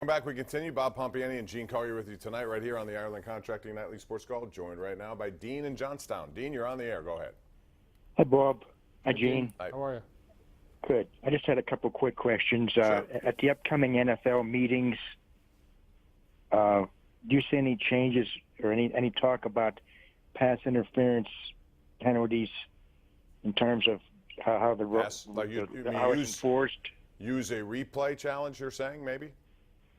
Welcome back. We continue. Bob Pompeani and Gene Collier with you tonight right here on the Ireland Contracting Nightly Sports Call, joined right now by Dean in Johnstown. Dean, you're on the air. Go ahead. Hi, Bob. Hi, Gene. Hi. How are you? Good. I just had a couple quick questions. Sure. At the upcoming NFL meetings, do you see any changes or any talk about pass interference penalties in terms of how the Yes, like you how it's enforced? Use a replay challenge, you're saying, maybe?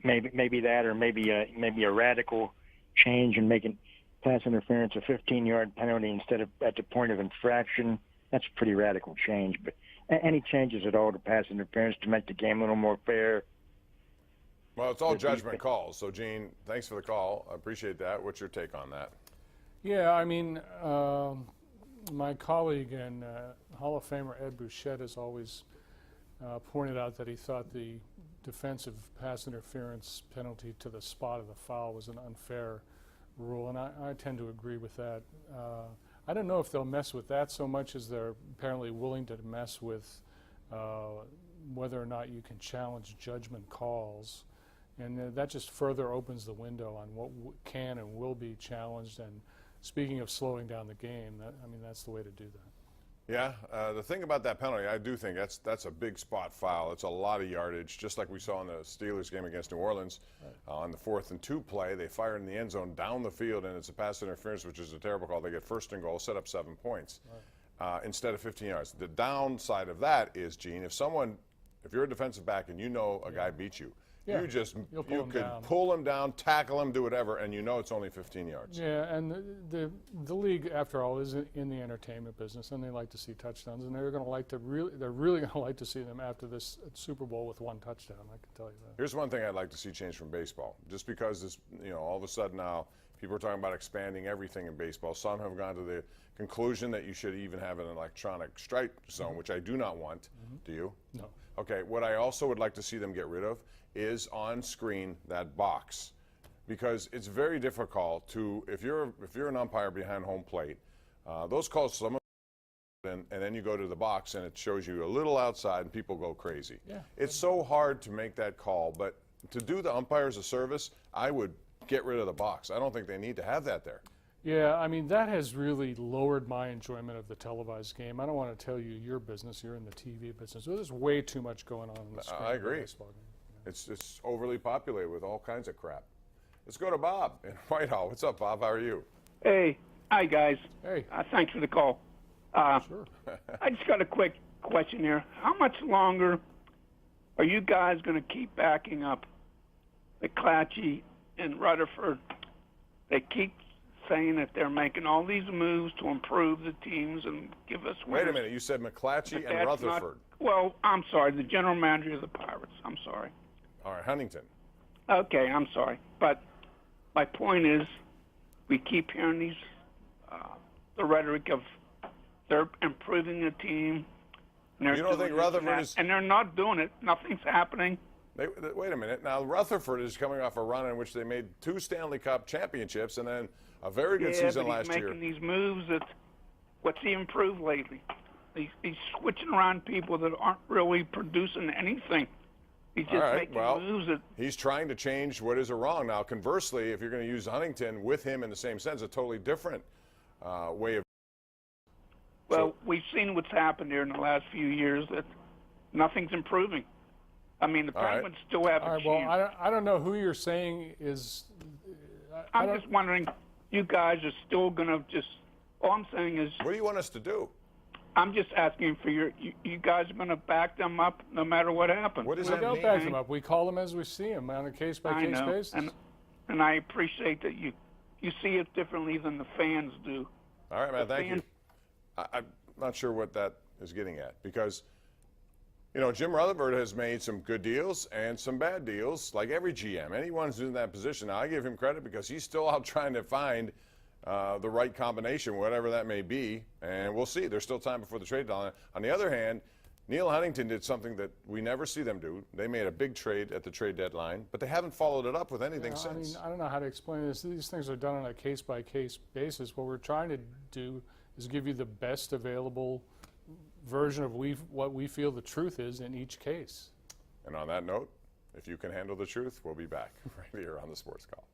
Maybe that, or maybe a radical change in making pass interference a 15-yard penalty instead of at the point of infraction. That's a pretty radical change. But any changes at all to pass interference to make the game a little more fair? Well, it's all judgment calls. So, Gene, thanks for the call. I appreciate that. What's your take on that? Yeah, I mean, my colleague and Hall of Famer Ed Bouchette has always pointed out that he thought the defensive pass interference penalty to the spot of the foul was an unfair rule, and I tend to agree with that. I don't know if they'll mess with that so much as they're apparently willing to mess with whether or not you can challenge judgment calls, and that just further opens the window on what can and will be challenged. And speaking of slowing down the game, that's the way to do that. Yeah, the thing about that penalty, I do think that's a big spot foul. It's a lot of yardage, just like we saw in the Steelers game against New Orleans. Right. On the 4th and 2 play, they fire in the end zone down the field, and it's a pass interference, which is a terrible call. They get first and goal, set up 7 points instead of 15 yards. The downside of that is, Gene, if you're a defensive back and you know a guy beat you, you could pull him down, tackle him, do whatever, and you know it's only 15 yards. Yeah, and the league, after all, is in the entertainment business, and they like to see touchdowns, and they're really going to like to see them after this Super Bowl with 1 touchdown. I can tell you that. Here's one thing I'd like to see change from baseball. Just because this, all of a sudden now people are talking about expanding everything in baseball. Some have gone to the conclusion that you should even have an electronic strike zone, which I do not want. Do you? No. Okay. What I also would like to see them get rid of is on screen that box, because it's very difficult to, if you're an umpire behind home plate, those calls and then you go to the box and it shows you a little outside and people go crazy. Yeah. It's so hard to make that call, but to do the umpires a service, I would get rid of the box. I don't think they need to have that there. Yeah, I mean, that has really lowered my enjoyment of the televised game. I don't want to tell you your business. You're in the TV business. There's way too much going on in the screen. I agree. Baseball game. It's overly populated with all kinds of crap. Let's go to Bob in Whitehall. What's up, Bob? How are you? Hey. Hi, guys. Hey. Thanks for the call. Sure. I just got a quick question here. How much longer are you guys going to keep backing up McClatchy and Rutherford? They keep saying that they're making all these moves to improve the teams and give us winners. Wait a minute. You said McClatchy and Rutherford. Well, I'm sorry. The general manager of the Pirates. I'm sorry. All right, Huntington. Okay, I'm sorry. But my point is, we keep hearing these, the rhetoric of they're improving the team. And You don't think Rutherford is... And they're not doing it. Nothing's happening. Wait a minute. Now, Rutherford is coming off a run in which they made 2 Stanley Cup championships and then a very good season last year. Yeah, but he's making these moves that, what's he improved lately? He's switching around people that aren't really producing anything. He's just making moves that... He's trying to change what is a wrong. Now, conversely, if you're going to use Huntington with him in the same sense, a totally different way of... Well, we've seen what's happened here in the last few years, that nothing's improving. I mean, the Penguins still have a chance. Well, I don't know who you're saying is... I'm just wondering, you guys are still going to just... All I'm saying is... What do you want us to do? I'm just asking for you guys are going to back them up no matter what happens. What does that mean? We don't back them up. We call them as we see them on a case-by-case basis. And I appreciate that you see it differently than the fans do. All right, man, thank you. I'm not sure what that is getting at, because, Jim Rutherford has made some good deals and some bad deals, like every GM. Anyone's in that position. Now, I give him credit because he's still out trying to find the right combination, whatever that may be, and we'll see. There's still time before the trade deadline. On the other hand, Neil Huntington did something that we never see them do. They made a big trade at the trade deadline, but they haven't followed it up with anything since. I don't know how to explain this. These things are done on a case-by-case basis. What we're trying to do is give you the best available version of what we feel the truth is in each case. And on that note, If you can handle the truth, we'll be back right here on the Sports Call.